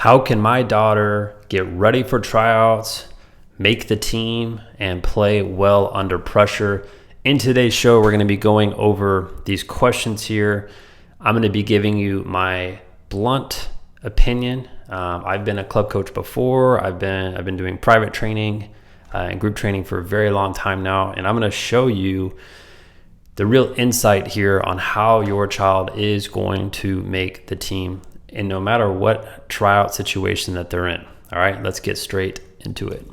How can my daughter get ready for tryouts, make the team, and play well under pressure? In today's show, we're going to be going over these questions here. I'm going to be giving you my blunt opinion. I've been a club coach before. I've been doing private training and group training for a very long time now, and I'm going to show you the real insight here on how your child is going to make the team, and no matter what tryout situation that they're in. All right, let's get straight into it.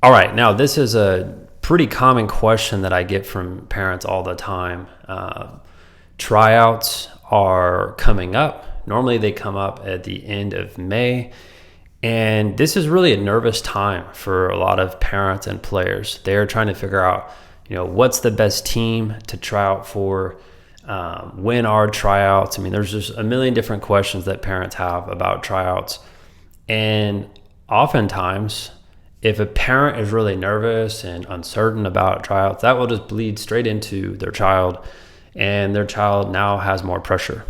All right, now this is a pretty common question that I get from parents all the time. Tryouts are coming up. Normally they come up at the end of May. And this is really a nervous time for a lot of parents and players. They're trying to figure out, what's the best team to try out for? When are tryouts? I mean, there's just a million different questions that parents have about tryouts. And oftentimes, if a parent is really nervous and uncertain about tryouts, that will just bleed straight into their child, and their child now has more pressure.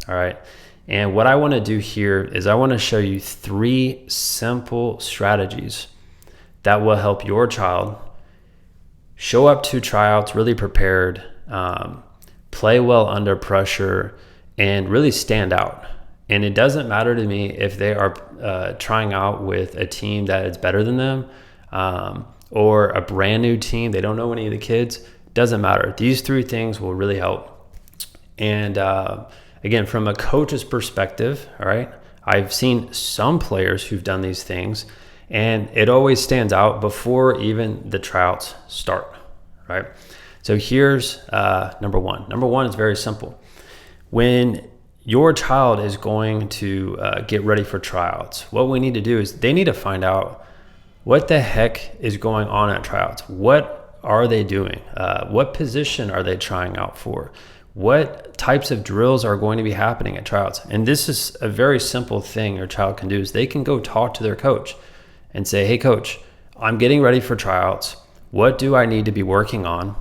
All right. And what I want to do here is I want to show you 3 simple strategies that will help your child show up to tryouts really prepared, play well under pressure, and really stand out. And it doesn't matter to me if they are trying out with a team that is better than them or a brand new team. They don't know any of the kids. Doesn't matter. These 3 things will really help. And again, from a coach's perspective, all right, I've seen some players who've done these things, and it always stands out before even the tryouts start, right? So here's number one. Number one is very simple. When your child is going to get ready for tryouts, what we need to do is they need to find out what the heck is going on at tryouts. What are they doing? What position are they trying out for? What types of drills are going to be happening at tryouts? And this is a very simple thing your child can do is they can go talk to their coach and say, hey coach, I'm getting ready for tryouts. What do I need to be working on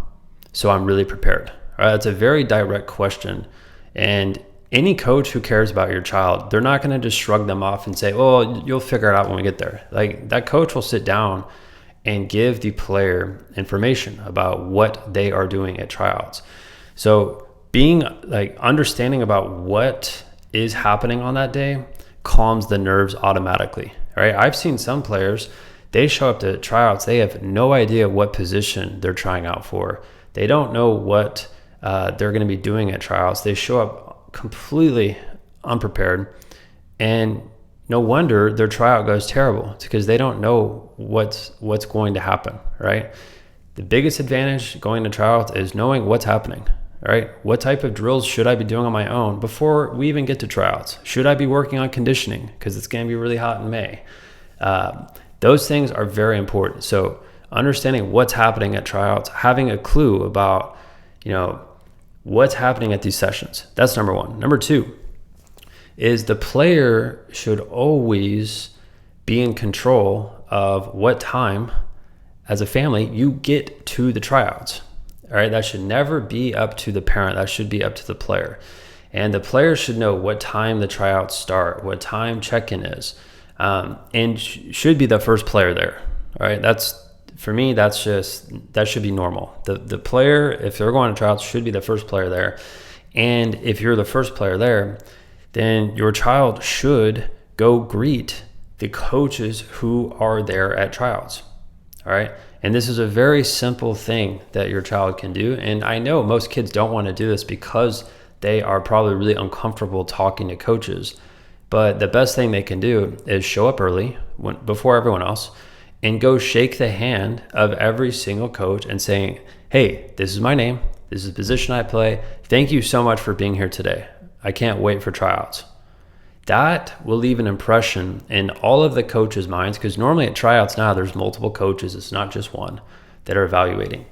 so I'm really prepared? All right, that's a very direct question. And any coach who cares about your child, they're not going to just shrug them off and say, oh, you'll figure it out when we get there. Like, that coach will sit down and give the player information about what they are doing at tryouts. So being understanding about what is happening on that day calms the nerves automatically. All right. I've seen some players, they show up to tryouts, they have no idea what position they're trying out for. They don't know what they're going to be doing at tryouts. They show up completely unprepared, and no wonder their tryout goes terrible. It's because they don't know what's going to happen. Right. The biggest advantage going to tryouts is knowing what's happening. All right, what type of drills should I be doing on my own before we even get to tryouts? Should I be working on conditioning because it's going to be really hot in May? Those things are very important. So understanding what's happening at tryouts, having a clue about, what's happening at these sessions. That's number one. Number 2 is the player should always be in control of what time, as a family, you get to the tryouts. All right, that should never be up to the parent. That should be up to the player. And the player should know what time the tryouts start, what time check-in is, and should be the first player there. All right, for me, that should be normal. The player, if they're going to tryouts, should be the first player there. And if you're the first player there, then your child should go greet the coaches who are there at tryouts. All right. And this is a very simple thing that your child can do. And I know most kids don't want to do this because they are probably really uncomfortable talking to coaches. But the best thing they can do is show up early before everyone else and go shake the hand of every single coach and saying, hey, this is my name. This is the position I play. Thank you so much for being here today. I can't wait for tryouts. That will leave an impression in all of the coaches' minds, because normally at tryouts now there's multiple coaches. It's not just one that are evaluating.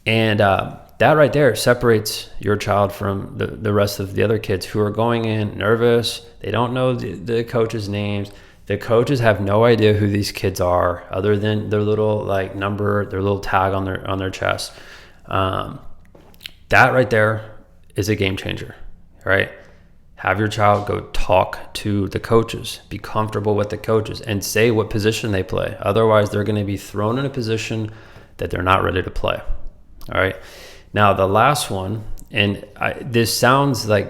And that right there separates your child from the rest of the other kids who are going in nervous. They don't know the coaches' names. The coaches have no idea who these kids are other than their little like number, their little tag on their chest. That right there is a game changer, right? Have your child go talk to the coaches, be comfortable with the coaches, and say what position they play. Otherwise, they're going to be thrown in a position that they're not ready to play. All right. Now, the last one, and this sounds like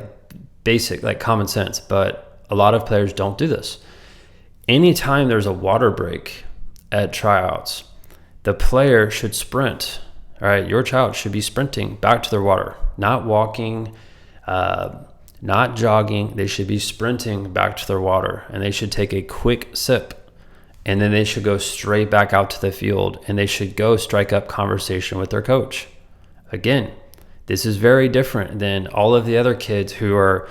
basic, like common sense, but a lot of players don't do this. Anytime there's a water break at tryouts, the player should sprint. All right. Your child should be sprinting back to their water, not walking, not jogging. They should be sprinting back to their water, and they should take a quick sip, and then they should go straight back out to the field, and they should go strike up conversation with their coach. Again, this is very different than all of the other kids who are,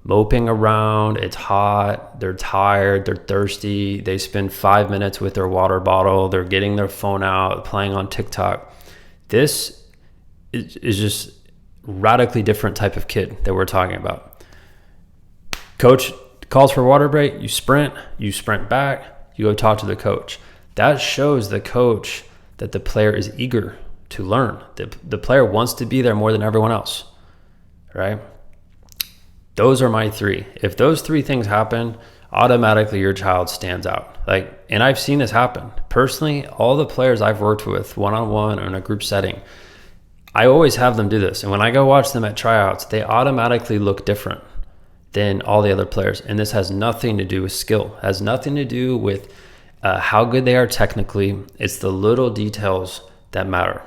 moping around. It's hot, they're tired, they're thirsty, they spend 5 minutes with their water bottle, they're getting their phone out, playing on TikTok. This is just radically different type of kid that we're talking about. Coach calls for water break, you sprint back, you go talk to the coach. That shows the coach that the player is eager to learn. The player wants to be there more than everyone else, right? Those are my three. If those three things happen, automatically your child stands out. And I've seen this happen. Personally, all the players I've worked with one-on-one or in a group setting, I always have them do this. And when I go watch them at tryouts, they automatically look different than all the other players. And this has nothing to do with skill. It has nothing to do with how good they are technically. It's the little details that matter.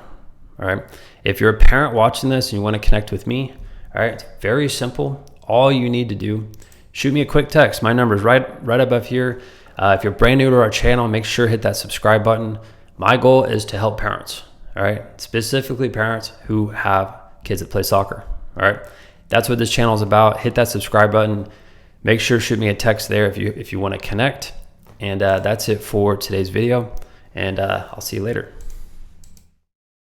All right. If you're a parent watching this and you want to connect with me, all right, it's very simple. All you need to do, shoot me a quick text. My number is right above here. If you're brand new to our channel, make sure to hit that subscribe button. My goal is to help parents, all right? Specifically parents who have kids that play soccer, all right? That's what this channel is about. Hit that subscribe button. Make sure to shoot me a text there if you want to connect. And that's it for today's video. And I'll see you later.